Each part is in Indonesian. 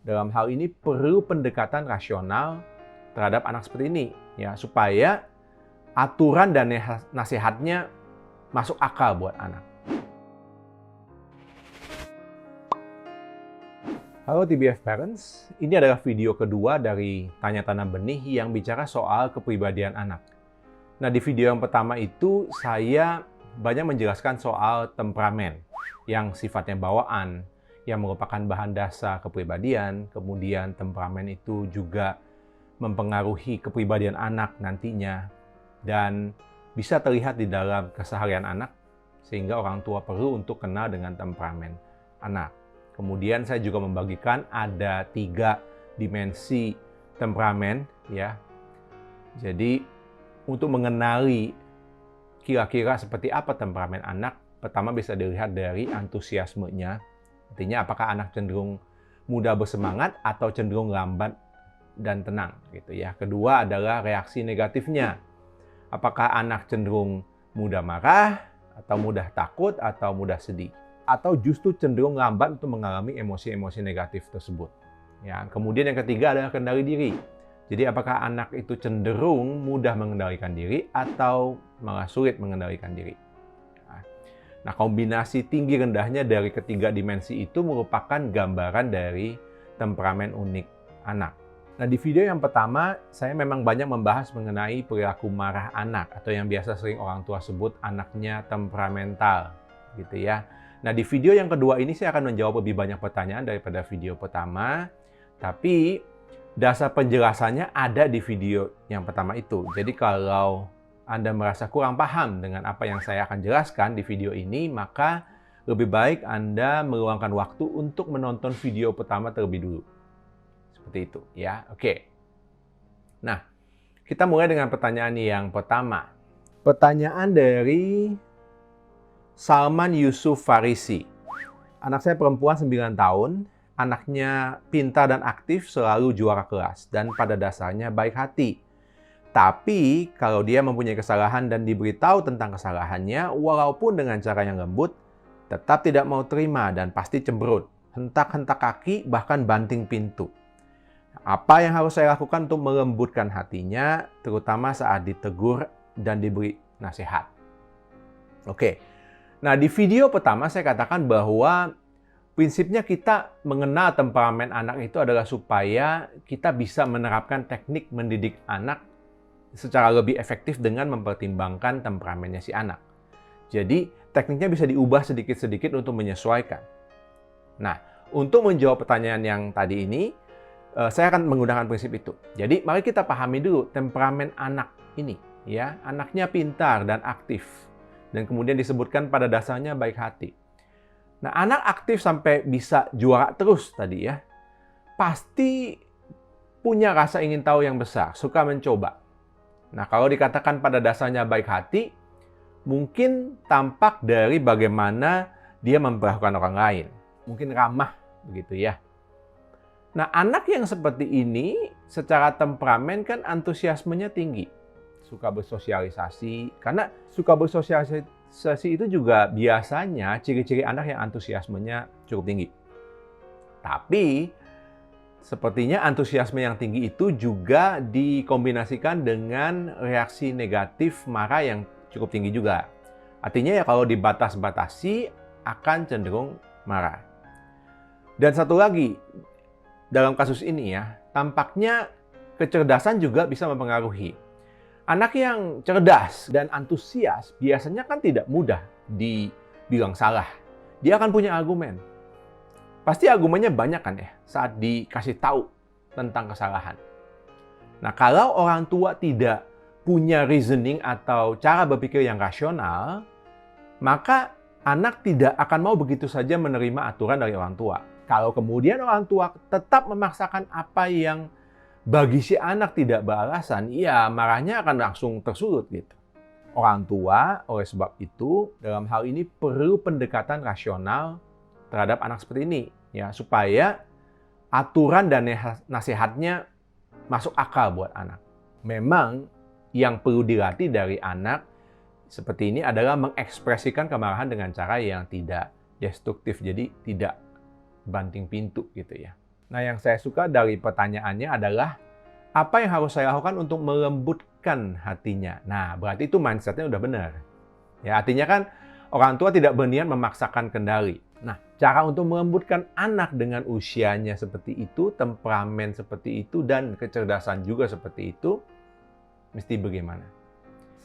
Dalam hal ini perlu pendekatan rasional terhadap anak seperti ini, ya, supaya aturan dan nasihatnya masuk akal buat anak. Halo TBF Parents, ini adalah video kedua dari Tanya Tanam Benih yang bicara soal kepribadian anak. Nah, di video yang pertama itu saya banyak menjelaskan soal temperamen yang sifatnya bawaan, yang merupakan bahan dasar kepribadian, kemudian temperamen itu juga mempengaruhi kepribadian anak nantinya, dan bisa terlihat di dalam keseharian anak, sehingga orang tua perlu untuk kenal dengan temperamen anak. Kemudian saya juga membagikan ada 3 dimensi temperamen, ya. Jadi untuk mengenali kira-kira seperti apa temperamen anak, pertama bisa dilihat dari antusiasmenya. Artinya apakah anak cenderung mudah bersemangat atau cenderung lambat dan tenang gitu ya. Kedua adalah reaksi negatifnya. Apakah anak cenderung mudah marah atau mudah takut atau mudah sedih, atau justru cenderung lambat untuk mengalami emosi-emosi negatif tersebut. Ya, kemudian yang ketiga adalah kendali diri. Jadi apakah anak itu cenderung mudah mengendalikan diri atau malah sulit mengendalikan diri. Nah, kombinasi tinggi rendahnya dari ketiga dimensi itu merupakan gambaran dari temperamen unik anak. Nah, di video yang pertama, saya memang banyak membahas mengenai perilaku marah anak, atau yang biasa sering orang tua sebut anaknya temperamental, gitu ya. Nah, di video yang kedua ini saya akan menjawab lebih banyak pertanyaan daripada video pertama, tapi dasar penjelasannya ada di video yang pertama itu. Jadi kalau Anda merasa kurang paham dengan apa yang saya akan jelaskan di video ini, maka lebih baik Anda meluangkan waktu untuk menonton video pertama terlebih dulu. Seperti itu, ya. Oke. Nah, kita mulai dengan pertanyaan yang pertama. Pertanyaan dari Salman Yusuf Farisi. Anak saya perempuan 9 tahun, anaknya pintar dan aktif, selalu juara kelas, dan pada dasarnya baik hati. Tapi, kalau dia mempunyai kesalahan dan diberitahu tentang kesalahannya, walaupun dengan cara yang lembut, tetap tidak mau terima dan pasti cemberut, hentak-hentak kaki, bahkan banting pintu. Apa yang harus saya lakukan untuk melembutkan hatinya, terutama saat ditegur dan diberi nasihat? Oke, nah di video pertama saya katakan bahwa prinsipnya kita mengenal temperamen anak itu adalah supaya kita bisa menerapkan teknik mendidik anak secara lebih efektif dengan mempertimbangkan temperamennya si anak. Jadi, tekniknya bisa diubah sedikit-sedikit untuk menyesuaikan. Nah, untuk menjawab pertanyaan yang tadi ini, saya akan menggunakan prinsip itu. Jadi, mari kita pahami dulu temperamen anak ini. Ya, anaknya pintar dan aktif. Dan kemudian disebutkan pada dasarnya baik hati. Nah, anak aktif sampai bisa juara terus tadi ya, pasti punya rasa ingin tahu yang besar, suka mencoba. Nah, kalau dikatakan pada dasarnya baik hati, mungkin tampak dari bagaimana dia memperlakukan orang lain. Mungkin ramah, begitu ya. Nah, anak yang seperti ini secara temperamen kan antusiasmenya tinggi. Suka bersosialisasi, karena suka bersosialisasi itu juga biasanya ciri-ciri anak yang antusiasmenya cukup tinggi. Tapi, sepertinya antusiasme yang tinggi itu juga dikombinasikan dengan reaksi negatif marah yang cukup tinggi juga. Artinya ya kalau dibatas-batasi akan cenderung marah. Dan satu lagi, dalam kasus ini ya, tampaknya kecerdasan juga bisa mempengaruhi. Anak yang cerdas dan antusias biasanya kan tidak mudah dibilang salah. Dia akan punya argumen. Pasti argumennya banyak kan ya saat dikasih tahu tentang kesalahan. Nah, kalau orang tua tidak punya reasoning atau cara berpikir yang rasional, maka anak tidak akan mau begitu saja menerima aturan dari orang tua. Kalau kemudian orang tua tetap memaksakan apa yang bagi si anak tidak beralasan, ya marahnya akan langsung tersulut gitu. Orang tua oleh sebab itu dalam hal ini perlu pendekatan rasional terhadap anak seperti ini, ya, supaya aturan dan nasihatnya masuk akal buat anak. Memang yang perlu dilatih dari anak seperti ini adalah mengekspresikan kemarahan dengan cara yang tidak destruktif, jadi tidak banting pintu gitu ya. Nah, yang saya suka dari pertanyaannya adalah, apa yang harus saya lakukan untuk melembutkan hatinya? Nah, berarti itu mindset-nya udah benar. Ya, artinya kan orang tua tidak berniat memaksakan kendali. Nah, cara untuk melembutkan anak dengan usianya seperti itu, temperamen seperti itu, dan kecerdasan juga seperti itu, mesti bagaimana?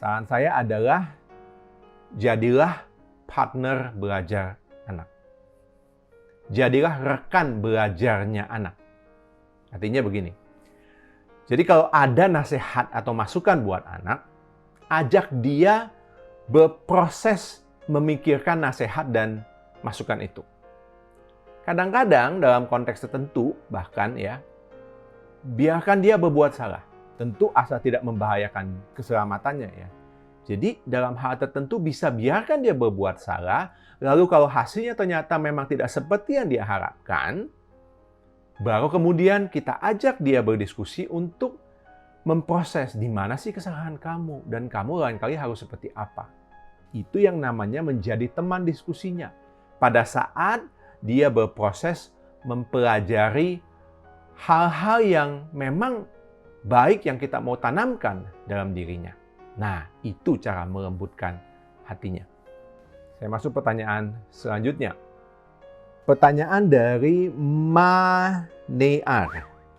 Saran saya adalah, jadilah partner belajar anak. Jadilah rekan belajarnya anak. Artinya begini. Jadi kalau ada nasihat atau masukan buat anak, ajak dia berproses memikirkan nasihat dan masukan itu. Kadang-kadang dalam konteks tertentu, bahkan ya, biarkan dia berbuat salah. Tentu asal tidak membahayakan keselamatannya ya. Jadi dalam hal tertentu bisa biarkan dia berbuat salah, lalu kalau hasilnya ternyata memang tidak seperti yang dia harapkan, baru kemudian kita ajak dia berdiskusi untuk memproses di mana sih kesalahan kamu dan kamu lain kali harus seperti apa. Itu yang namanya menjadi teman diskusinya. Pada saat dia berproses mempelajari hal-hal yang memang baik yang kita mau tanamkan dalam dirinya. Nah, itu cara melembutkan hatinya. Saya masuk pertanyaan selanjutnya. Pertanyaan dari Manear.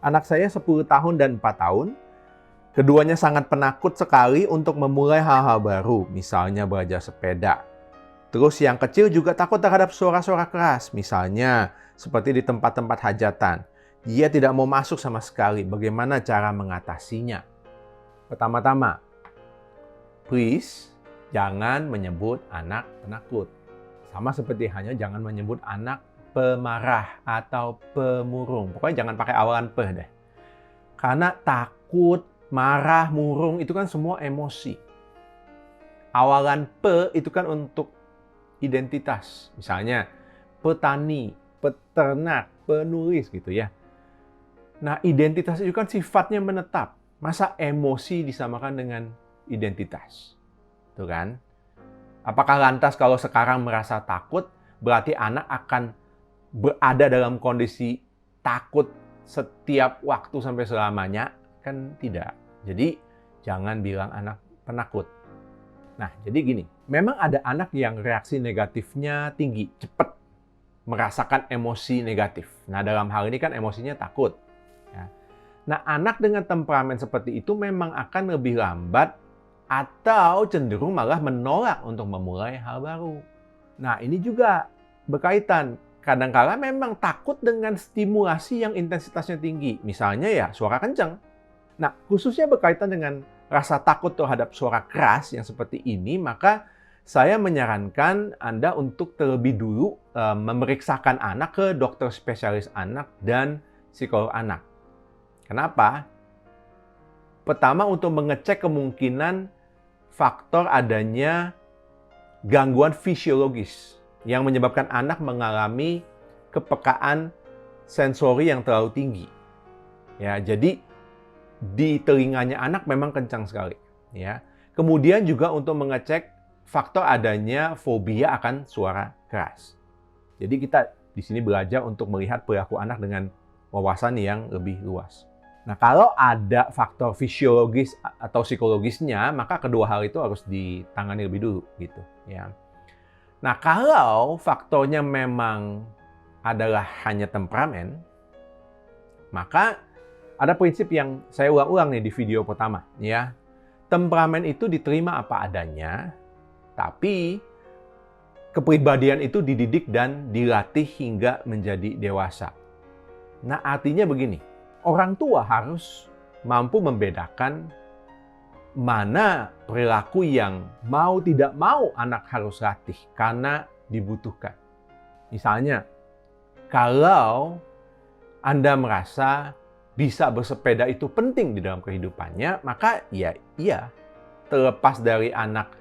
Anak saya 10 tahun dan 4 tahun. Keduanya sangat penakut sekali untuk memulai hal-hal baru, misalnya belajar sepeda. Terus yang kecil juga takut terhadap suara-suara keras, misalnya seperti di tempat-tempat hajatan. Dia tidak mau masuk sama sekali. Bagaimana cara mengatasinya? Pertama-tama, please, jangan menyebut anak penakut. Sama seperti hanya jangan menyebut anak pemarah atau pemurung. Pokoknya jangan pakai awalan pe deh. Karena takut, marah, murung itu kan semua emosi. Awalan pe itu kan untuk identitas. Misalnya petani, peternak, penulis gitu ya. Nah, identitas itu kan sifatnya menetap. Masa emosi disamakan dengan identitas? Tuh kan? Apakah lantas kalau sekarang merasa takut, berarti anak akan berada dalam kondisi takut setiap waktu sampai selamanya? Kan tidak. Jadi, jangan bilang anak penakut. Nah, jadi gini, memang ada anak yang reaksi negatifnya tinggi, cepat merasakan emosi negatif. Nah, dalam hal ini kan emosinya takut. Ya. Nah, anak dengan temperamen seperti itu memang akan lebih lambat atau cenderung malah menolak untuk memulai hal baru. Nah, ini juga berkaitan. Kadang-kala memang takut dengan stimulasi yang intensitasnya tinggi. Misalnya ya suara kencang. Nah, khususnya berkaitan dengan rasa takut terhadap suara keras yang seperti ini, maka saya menyarankan Anda untuk terlebih dulu memeriksakan anak ke dokter spesialis anak dan psikolog anak. Kenapa? Pertama, untuk mengecek kemungkinan faktor adanya gangguan fisiologis yang menyebabkan anak mengalami kepekaan sensori yang terlalu tinggi. Ya, jadi di telinganya anak memang kencang sekali. Ya. Kemudian juga untuk mengecek faktor adanya fobia akan suara keras. Jadi kita di sini belajar untuk melihat perilaku anak dengan wawasan yang lebih luas. Nah, kalau ada faktor fisiologis atau psikologisnya, maka kedua hal itu harus ditangani lebih dulu, gitu ya. Nah, kalau faktornya memang adalah hanya temperamen, maka ada prinsip yang saya ulang-ulang nih di video pertama, ya. Temperamen itu diterima apa adanya, tapi kepribadian itu dididik dan dilatih hingga menjadi dewasa. Nah, artinya begini. Orang tua harus mampu membedakan mana perilaku yang mau tidak mau anak harus latih karena dibutuhkan. Misalnya, kalau Anda merasa bisa bersepeda itu penting di dalam kehidupannya, maka iya, terlepas dari anak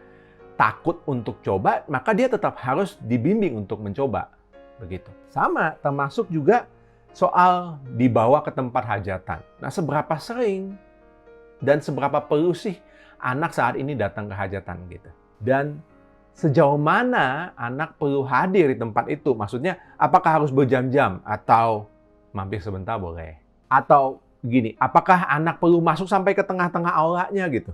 takut untuk coba, maka dia tetap harus dibimbing untuk mencoba. Begitu. Sama, termasuk juga soal dibawa ke tempat hajatan. Nah, seberapa sering dan seberapa perlu sih anak saat ini datang ke hajatan gitu. Dan sejauh mana anak perlu hadir di tempat itu? Maksudnya, apakah harus berjam-jam atau mampir sebentar boleh. Atau gini, apakah anak perlu masuk sampai ke tengah-tengah aulanya gitu?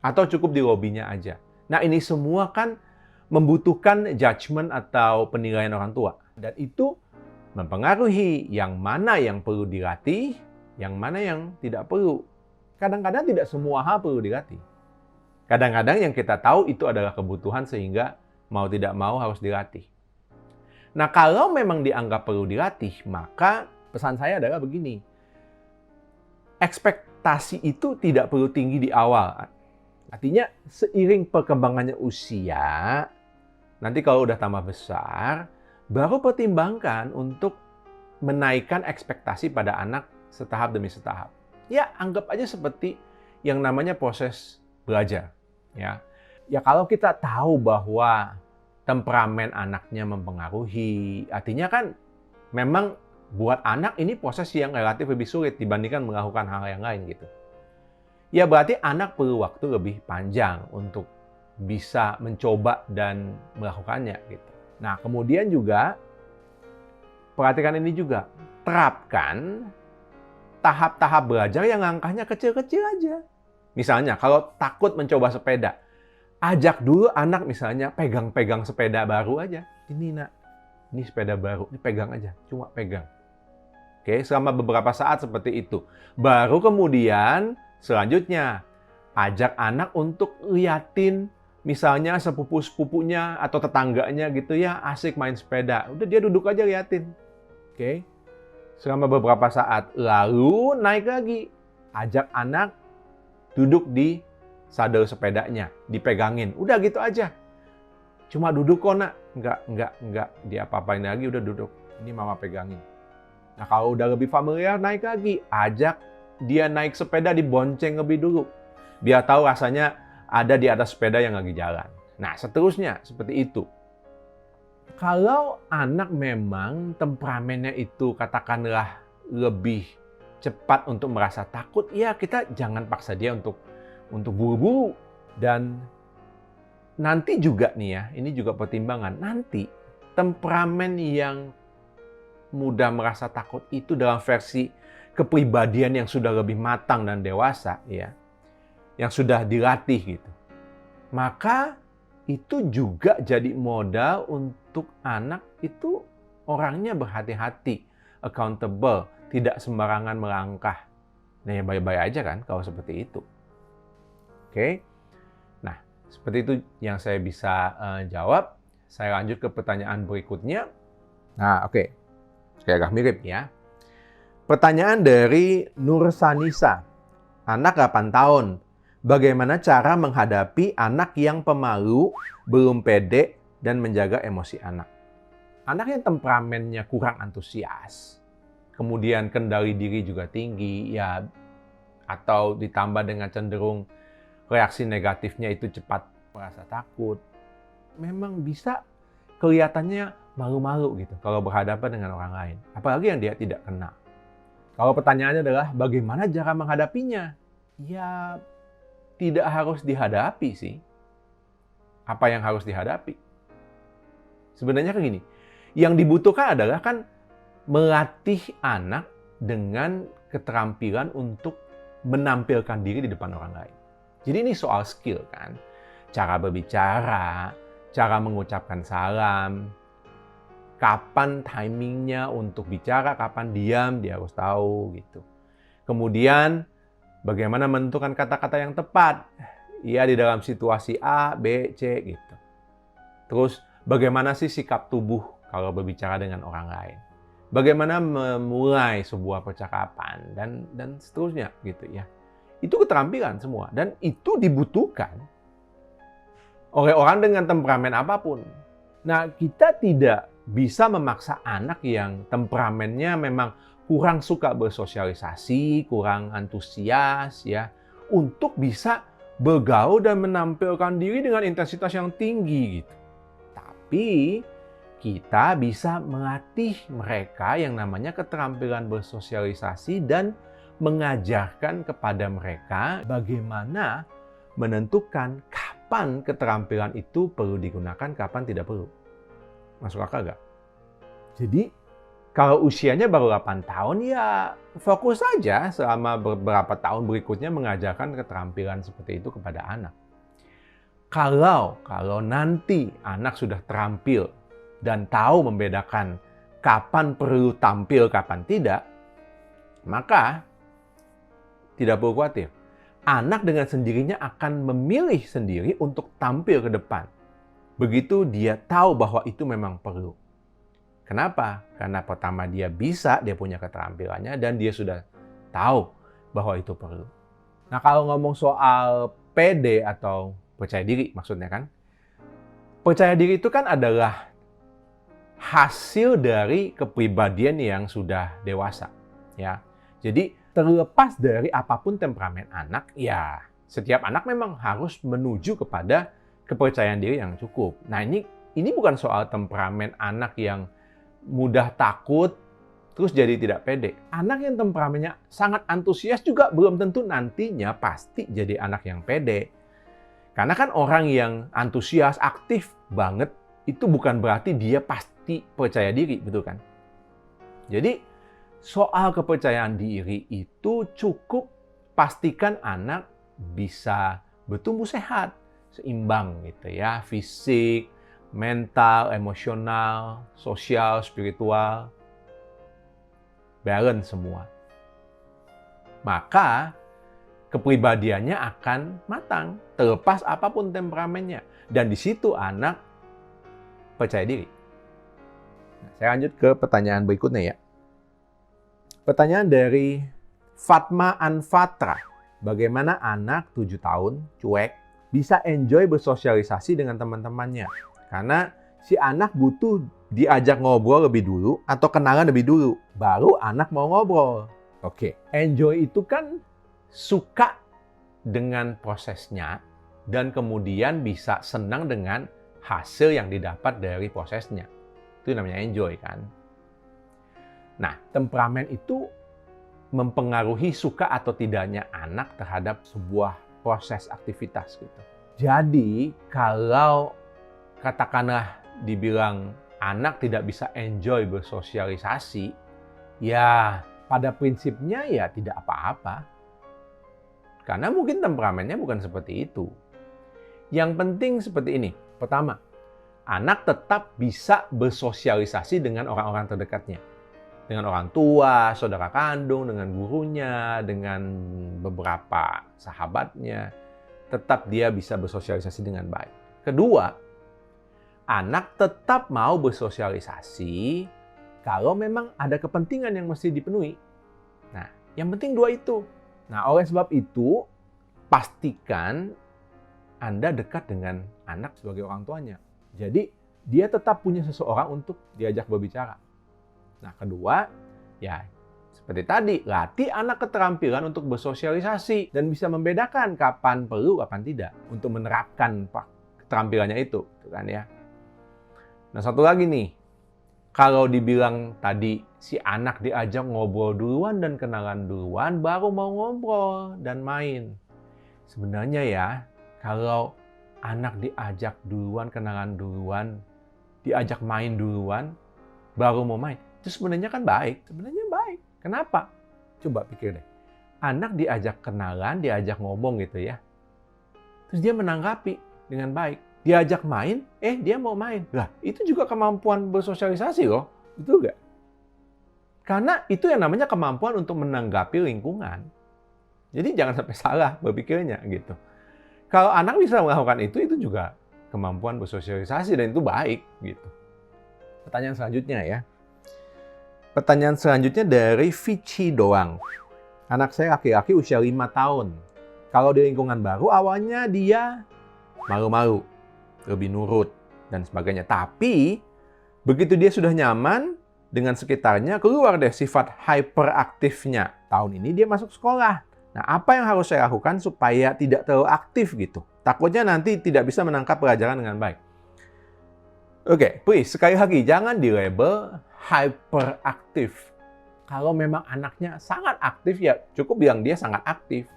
Atau cukup di lobinya aja? Nah, ini semua kan membutuhkan judgement atau penilaian orang tua. Dan itu mempengaruhi yang mana yang perlu dilatih, yang mana yang tidak perlu. Kadang-kadang tidak semua hal perlu dilatih. Kadang-kadang yang kita tahu itu adalah kebutuhan sehingga mau tidak mau harus dilatih. Nah, kalau memang dianggap perlu dilatih, maka pesan saya adalah begini. Ekspektasi itu tidak perlu tinggi di awal. Artinya, seiring perkembangannya usia, nanti kalau udah tambah besar, baru pertimbangkan untuk menaikkan ekspektasi pada anak setahap demi setahap. Ya, anggap aja seperti yang namanya proses belajar. Ya, kalau kita tahu bahwa temperamen anaknya mempengaruhi, artinya kan memang buat anak ini proses yang relatif lebih sulit dibandingkan melakukan hal yang lain gitu. Ya berarti anak perlu waktu lebih panjang untuk bisa mencoba dan melakukannya gitu. Nah, kemudian juga perhatikan ini juga, terapkan tahap-tahap belajar yang langkahnya kecil-kecil aja. Misalnya kalau takut mencoba sepeda, ajak dulu anak misalnya pegang-pegang sepeda baru aja. Ini nak, ini sepeda baru, ini pegang aja, cuma pegang. Oke, selama beberapa saat seperti itu. Baru kemudian selanjutnya, ajak anak untuk liatin misalnya sepupu-sepupunya atau tetangganya gitu ya, asik main sepeda. Udah dia duduk aja liatin. Oke. Selama beberapa saat. Lalu naik lagi. Ajak anak duduk di sadel sepedanya, dipegangin. Udah gitu aja. Cuma duduk kok nak. Enggak diapa-apain lagi, udah duduk. Ini mama pegangin. Nah kalau udah lebih familiar, naik lagi. Ajak dia naik sepeda, dibonceng lebih dulu. Biar tahu rasanya ada di atas sepeda yang lagi jalan. Nah, seterusnya seperti itu. Kalau anak memang temperamennya itu katakanlah lebih cepat untuk merasa takut, ya kita jangan paksa dia untuk buru-buru. Dan nanti juga nih ya, ini juga pertimbangan. Nanti temperamen yang mudah merasa takut itu dalam versi kepribadian yang sudah lebih matang dan dewasa, ya, yang sudah dilatih gitu, maka itu juga jadi modal untuk anak itu orangnya berhati-hati, accountable, tidak sembarangan melangkah. Nah, ya baik-baik aja kan kalau seperti itu. Oke, nah seperti itu yang saya bisa jawab. Saya lanjut ke pertanyaan berikutnya. Nah, oke, agak mirip ya. Pertanyaan dari Nur Sanisa, anak 8 tahun. Bagaimana cara menghadapi anak yang pemalu, belum pede, dan menjaga emosi anak? Anak yang temperamennya kurang antusias, kemudian kendali diri juga tinggi, ya, atau ditambah dengan cenderung reaksi negatifnya itu cepat merasa takut, memang bisa kelihatannya malu-malu gitu kalau berhadapan dengan orang lain, apalagi yang dia tidak kenal. Kalau pertanyaannya adalah bagaimana cara menghadapinya? Ya, tidak harus dihadapi sih. Apa yang harus dihadapi? Sebenarnya kayak gini, yang dibutuhkan adalah kan melatih anak dengan keterampilan untuk menampilkan diri di depan orang lain. Jadi ini soal skill kan. Cara berbicara, cara mengucapkan salam, kapan timingnya untuk bicara, kapan diam, dia harus tahu gitu. Kemudian bagaimana menentukan kata-kata yang tepat, ya di dalam situasi A, B, C gitu. Terus bagaimana sih sikap tubuh kalau berbicara dengan orang lain? Bagaimana memulai sebuah percakapan dan seterusnya gitu ya. Itu keterampilan semua dan itu dibutuhkan oleh orang dengan temperamen apapun. Nah, kita tidak bisa memaksa anak yang temperamennya memang kurang suka bersosialisasi, kurang antusias ya, untuk bisa bergaul dan menampilkan diri dengan intensitas yang tinggi gitu. Tapi kita bisa melatih mereka yang namanya keterampilan bersosialisasi dan mengajarkan kepada mereka bagaimana menentukan kapan keterampilan itu perlu digunakan, kapan tidak perlu. Masuk akal nggak? Jadi Kalau usianya baru 8 tahun, ya fokus saja selama beberapa tahun berikutnya mengajarkan keterampilan seperti itu kepada anak. Kalau nanti anak sudah terampil dan tahu membedakan kapan perlu tampil, kapan tidak, maka tidak perlu khawatir. Anak dengan sendirinya akan memilih sendiri untuk tampil ke depan. Begitu dia tahu bahwa itu memang perlu. Kenapa? Karena pertama dia bisa, dia punya keterampilannya, dan dia sudah tahu bahwa itu perlu. Nah, kalau ngomong soal PD atau percaya diri maksudnya kan, percaya diri itu kan adalah hasil dari kepribadian yang sudah dewasa. Ya, jadi terlepas dari apapun temperamen anak, ya setiap anak memang harus menuju kepada kepercayaan diri yang cukup. Nah, ini bukan soal temperamen anak yang mudah takut, terus jadi tidak pede. Anak yang temperamennya sangat antusias juga belum tentu nantinya pasti jadi anak yang pede. Karena kan orang yang antusias, aktif banget, itu bukan berarti dia pasti percaya diri, betul kan? Jadi, soal kepercayaan diri itu cukup pastikan anak bisa bertumbuh sehat, seimbang gitu ya, fisik, mental, emosional, sosial, spiritual, balance semua. Maka kepribadiannya akan matang, terlepas apapun temperamennya. Dan di situ anak percaya diri. Nah, saya lanjut ke pertanyaan berikutnya ya. Pertanyaan dari Fatma Anfatra. Bagaimana anak 7 tahun, cuek, bisa enjoy bersosialisasi dengan teman-temannya? Karena si anak butuh diajak ngobrol lebih dulu atau kenalan lebih dulu. Baru anak mau ngobrol. Oke, enjoy itu kan suka dengan prosesnya dan kemudian bisa senang dengan hasil yang didapat dari prosesnya. Itu namanya enjoy kan. Nah, temperamen itu mempengaruhi suka atau tidaknya anak terhadap sebuah proses aktivitas gitu. Jadi, kalau katakanlah dibilang anak tidak bisa enjoy bersosialisasi, ya pada prinsipnya ya tidak apa-apa. Karena mungkin temperamennya bukan seperti itu. Yang penting seperti ini. Pertama, anak tetap bisa bersosialisasi dengan orang-orang terdekatnya. Dengan orang tua, saudara kandung, dengan gurunya, dengan beberapa sahabatnya. Tetap dia bisa bersosialisasi dengan baik. Kedua, anak tetap mau bersosialisasi kalau memang ada kepentingan yang mesti dipenuhi. Nah, yang penting dua itu. Nah, oleh sebab itu, pastikan Anda dekat dengan anak sebagai orang tuanya. Jadi, dia tetap punya seseorang untuk diajak berbicara. Nah, kedua, ya seperti tadi, latih anak keterampilan untuk bersosialisasi dan bisa membedakan kapan perlu, kapan tidak untuk menerapkan keterampilannya itu, kan ya. Nah, satu lagi nih, kalau dibilang tadi si anak diajak ngobrol duluan dan kenalan duluan, baru mau ngobrol dan main. Sebenarnya ya, kalau anak diajak duluan, kenalan duluan, diajak main duluan, baru mau main, itu sebenarnya kan baik. Sebenarnya baik. Kenapa? Coba pikir deh. Anak diajak kenalan, diajak ngomong gitu ya. Terus dia menanggapi dengan baik. Diajak main, dia mau main. Lah, itu juga kemampuan bersosialisasi loh. Betul nggak? Karena itu yang namanya kemampuan untuk menanggapi lingkungan. Jadi jangan sampai salah berpikirnya gitu. Kalau anak bisa melakukan itu juga kemampuan bersosialisasi dan itu baik gitu. Pertanyaan selanjutnya ya. Pertanyaan selanjutnya dari Vici Doang. Anak saya laki-laki usia 5 tahun. Kalau di lingkungan baru awalnya dia malu-malu, lebih nurut, dan sebagainya. Tapi, begitu dia sudah nyaman dengan sekitarnya, keluar deh sifat hyperaktifnya. Tahun ini dia masuk sekolah. Nah, apa yang harus saya lakukan supaya tidak terlalu aktif gitu? Takutnya nanti tidak bisa menangkap pelajaran dengan baik. Oke, please, sekali lagi, jangan dilabel hyperaktif. Kalau memang anaknya sangat aktif, ya cukup bilang dia sangat aktif.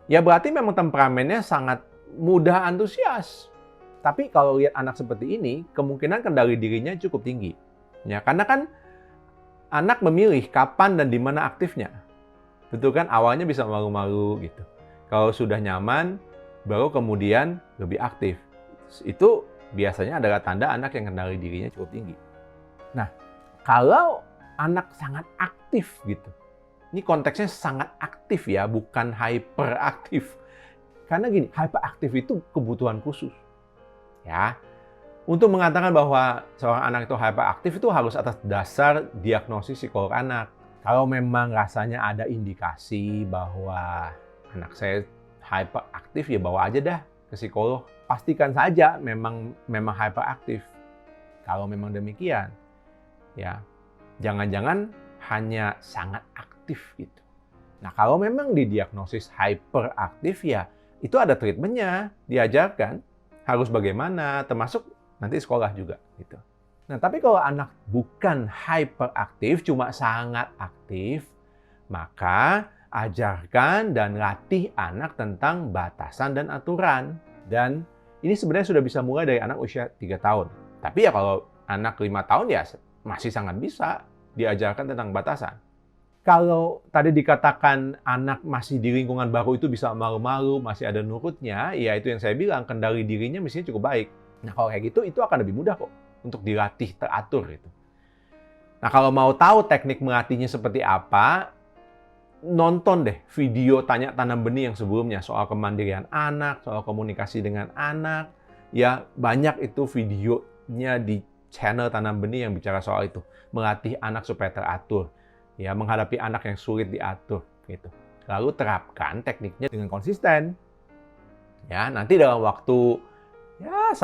Ya berarti memang temperamennya sangat mudah antusias. Tapi kalau lihat anak seperti ini, kemungkinan kendali dirinya cukup tinggi. Ya, karena kan anak memilih kapan dan di mana aktifnya. Betul kan? Awalnya bisa malu-malu gitu. Kalau sudah nyaman, baru kemudian lebih aktif. Itu biasanya adalah tanda anak yang kendali dirinya cukup tinggi. Nah, kalau anak sangat aktif gitu. Ini konteksnya sangat aktif ya, bukan hyperaktif. Karena gini, hyperaktif itu kebutuhan khusus. Ya. Untuk mengatakan bahwa seorang anak itu hyperaktif itu harus atas dasar diagnosis psikolog anak. Kalau memang rasanya ada indikasi bahwa anak saya hyperaktif, ya bawa aja dah ke psikolog. Pastikan saja memang hyperaktif. Kalau memang demikian, ya jangan-jangan hanya sangat aktif gitu. Nah, kalau memang didiagnosis hyperaktif, ya itu ada treatmentnya, diajarkan harus bagaimana, termasuk nanti sekolah juga gitu. Nah, tapi kalau anak bukan hyperaktif, cuma sangat aktif, maka ajarkan dan latih anak tentang batasan dan aturan. Dan ini sebenarnya sudah bisa mulai dari anak usia 3 tahun. Tapi ya kalau anak 5 tahun ya masih sangat bisa diajarkan tentang batasan. Kalau tadi dikatakan anak masih di lingkungan baru itu bisa malu-malu, masih ada nurutnya, ya itu yang saya bilang, kendali dirinya mestinya cukup baik. Nah, kalau kayak gitu, itu akan lebih mudah kok untuk dilatih teratur gitu. Nah, kalau mau tahu teknik melatihnya seperti apa, nonton deh video tanya tanam benih yang sebelumnya soal kemandirian anak, soal komunikasi dengan anak. Ya, banyak itu videonya di channel Tanam Benih yang bicara soal itu. Melatih anak supaya teratur. Ya, menghadapi anak yang sulit diatur gitu. Lalu terapkan tekniknya dengan konsisten. Ya, nanti dalam waktu 1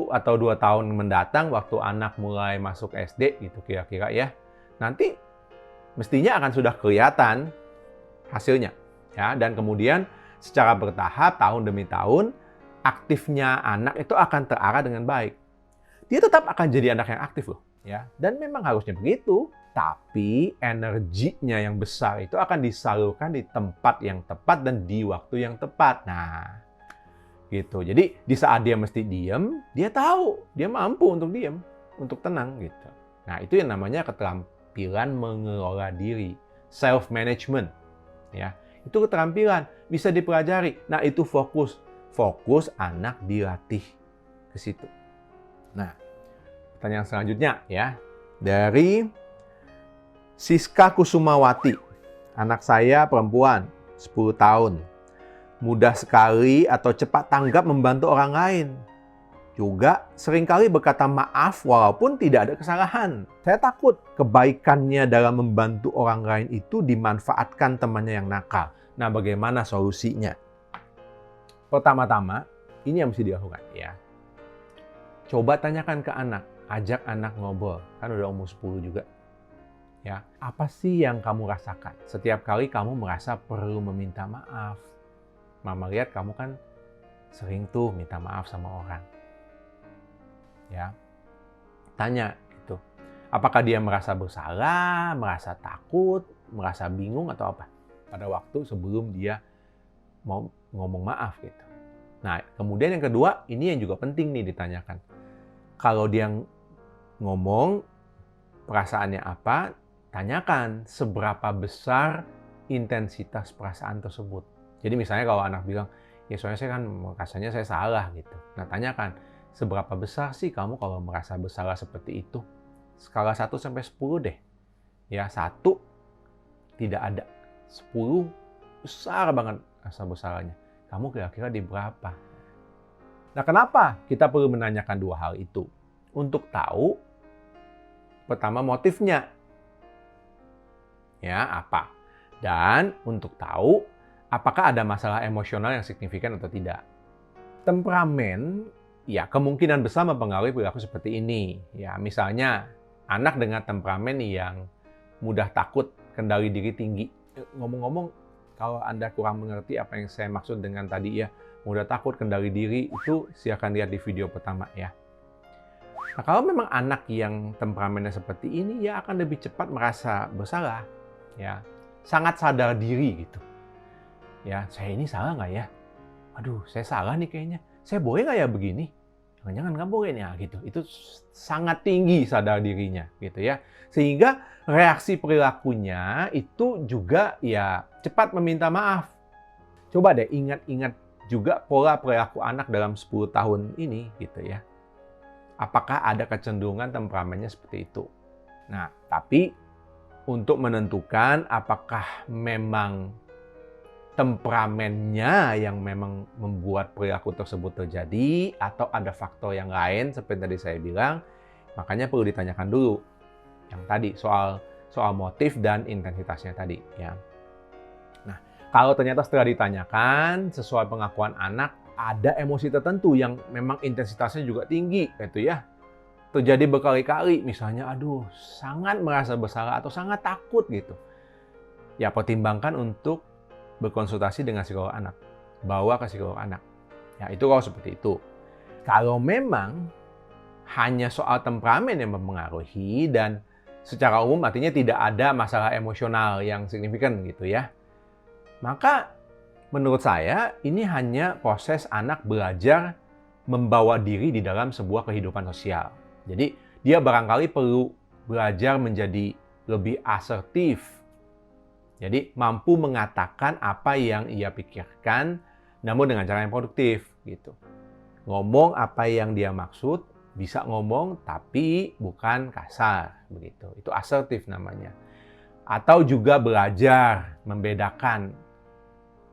atau 2 tahun mendatang, waktu anak mulai masuk SD gitu kira-kira ya, nanti mestinya akan sudah kelihatan hasilnya. Ya, dan kemudian secara bertahap tahun demi tahun, aktifnya anak itu akan terarah dengan baik. Dia tetap akan jadi anak yang aktif loh, ya. Dan memang harusnya begitu. Tapi energinya yang besar itu akan disalurkan di tempat yang tepat dan di waktu yang tepat. Nah, gitu. Jadi di saat dia mesti diem, dia tahu dia mampu untuk diem, untuk tenang gitu. Nah, itu yang namanya keterampilan mengelola diri, self management. Ya, itu keterampilan bisa dipelajari. Nah, itu fokus anak dilatih ke situ. Nah, pertanyaan selanjutnya ya dari Siska Kusumawati. Anak saya perempuan, 10 tahun. Mudah sekali atau cepat tanggap membantu orang lain. Juga seringkali berkata maaf walaupun tidak ada kesalahan. Saya takut kebaikannya dalam membantu orang lain itu dimanfaatkan temannya yang nakal. Nah, bagaimana solusinya? Pertama-tama, ini yang mesti dilakukan ya. Coba tanyakan ke anak, ajak anak ngobrol. Kan udah umur 10 juga. Ya, apa sih yang kamu rasakan setiap kali kamu merasa perlu meminta maaf? Mama lihat kamu kan sering tuh minta maaf sama orang. Ya, tanya gitu. Apakah dia merasa bersalah, merasa takut, merasa bingung atau apa? Pada waktu sebelum dia mau ngomong maaf gitu. Nah, kemudian yang kedua, ini yang juga penting nih ditanyakan. Kalau dia ngomong perasaannya apa, tanyakan seberapa besar intensitas perasaan tersebut. Jadi misalnya kalau anak bilang, ya soalnya saya kan rasanya saya salah gitu. Nah, tanyakan, seberapa besar sih kamu kalau merasa bersalah seperti itu? Skala 1 sampai 10 deh. Ya, 1 tidak ada. 10 besar banget rasa bersalahnya. Kamu kira-kira di berapa? Nah, kenapa kita perlu menanyakan 2 hal itu? Untuk tahu, pertama motifnya. Ya, apa? Dan untuk tahu, apakah ada masalah emosional yang signifikan atau tidak. Temperamen, ya kemungkinan besar mempengaruhi perilaku seperti ini. Ya, misalnya, anak dengan temperamen yang mudah takut, kendali diri tinggi. Ngomong-ngomong, kalau Anda kurang mengerti apa yang saya maksud dengan tadi ya, mudah takut, kendali diri, itu silakan lihat di video pertama ya. Nah, kalau memang anak yang temperamennya seperti ini, ya akan lebih cepat merasa bersalah. Ya, sangat sadar diri gitu. Ya, saya ini salah nggak ya? Aduh, saya salah nih kayaknya. Saya boleh nggak ya begini? Jangan-jangan nggak boleh nih, gitu. Itu sangat tinggi sadar dirinya, gitu ya. Sehingga reaksi perilakunya itu juga ya cepat meminta maaf. Coba deh ingat-ingat juga pola perilaku anak dalam 10 tahun ini, gitu ya. Apakah ada kecenderungan temperamennya seperti itu? Nah, tapi untuk menentukan apakah memang temperamennya yang memang membuat perilaku tersebut terjadi atau ada faktor yang lain seperti tadi saya bilang, makanya perlu ditanyakan dulu yang tadi soal motif dan intensitasnya tadi ya. Nah, kalau ternyata setelah ditanyakan sesuai pengakuan anak ada emosi tertentu yang memang intensitasnya juga tinggi gitu ya. Terjadi berkali-kali misalnya aduh sangat merasa bersalah atau sangat takut gitu. Ya pertimbangkan untuk berkonsultasi dengan psikolog anak, bawa ke psikolog anak. Ya, itu kalau seperti itu. Kalau memang hanya soal temperamen yang mempengaruhi dan secara umum artinya tidak ada masalah emosional yang signifikan gitu ya. Maka menurut saya ini hanya proses anak belajar membawa diri di dalam sebuah kehidupan sosial. Jadi dia barangkali perlu belajar menjadi lebih asertif. Jadi mampu mengatakan apa yang ia pikirkan, namun dengan cara yang produktif gitu. Ngomong apa yang dia maksud, bisa ngomong tapi bukan kasar begitu. Itu asertif namanya. Atau juga belajar membedakan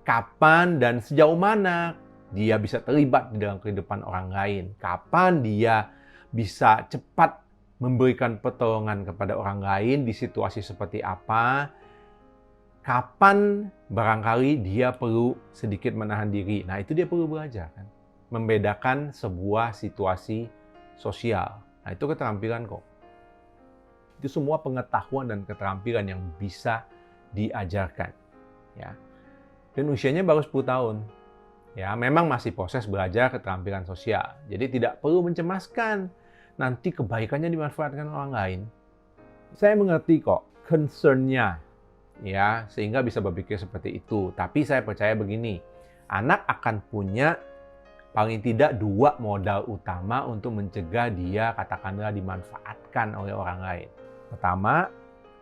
kapan dan sejauh mana dia bisa terlibat di dalam kehidupan orang lain. Kapan dia bisa cepat memberikan pertolongan kepada orang lain di situasi seperti apa. Kapan barangkali dia perlu sedikit menahan diri. Nah, itu dia perlu belajar kan. Membedakan sebuah situasi sosial. Nah, itu keterampilan kok. Itu semua pengetahuan dan keterampilan yang bisa diajarkan. Ya. Dan usianya baru 10 tahun. Ya, memang masih proses belajar keterampilan sosial. Jadi tidak perlu mencemaskan nanti kebaikannya dimanfaatkan orang lain. Saya mengerti kok concern-nya. Ya, sehingga bisa berpikir seperti itu. Tapi saya percaya begini, anak akan punya paling tidak 2 modal utama untuk mencegah dia katakanlah dimanfaatkan oleh orang lain. Pertama,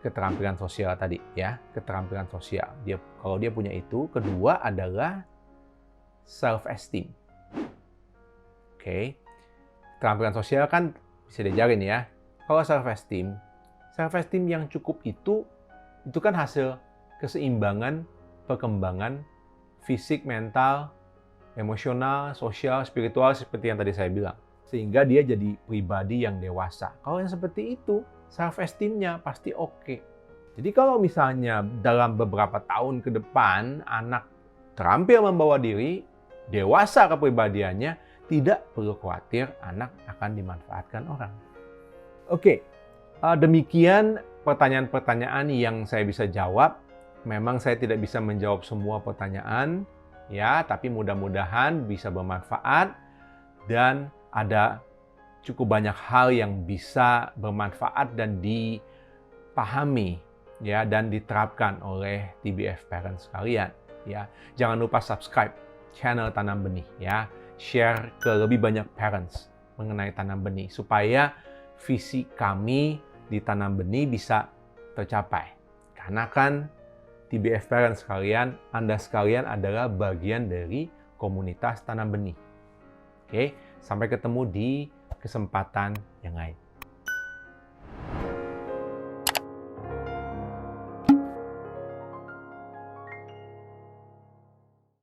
keterampilan sosial tadi ya, keterampilan sosial. Kalau dia punya itu, kedua adalah self esteem. Oke. Keterampilan sosial kan bisa diajarin ya. Kalau self esteem yang cukup itu kan hasil keseimbangan, perkembangan fisik, mental, emosional, sosial, spiritual seperti yang tadi saya bilang. Sehingga dia jadi pribadi yang dewasa. Kalau yang seperti itu, self-esteem-nya pasti oke. Jadi kalau misalnya dalam beberapa tahun ke depan, anak terampil membawa diri, dewasa kepribadiannya, tidak perlu khawatir anak akan dimanfaatkan orang. Oke, demikian pertanyaan-pertanyaan yang saya bisa jawab. Memang saya tidak bisa menjawab semua pertanyaan, ya, tapi mudah-mudahan bisa bermanfaat dan ada cukup banyak hal yang bisa bermanfaat dan dipahami, ya, dan diterapkan oleh TBF Parents sekalian, ya. Jangan lupa subscribe channel Tanam Benih, ya. Share ke lebih banyak parents mengenai Tanam Benih supaya visi kami di Tanam Benih bisa tercapai. Karena kan TBF Parents sekalian, Anda sekalian adalah bagian dari komunitas Tanam Benih. Oke, sampai ketemu di kesempatan yang lain.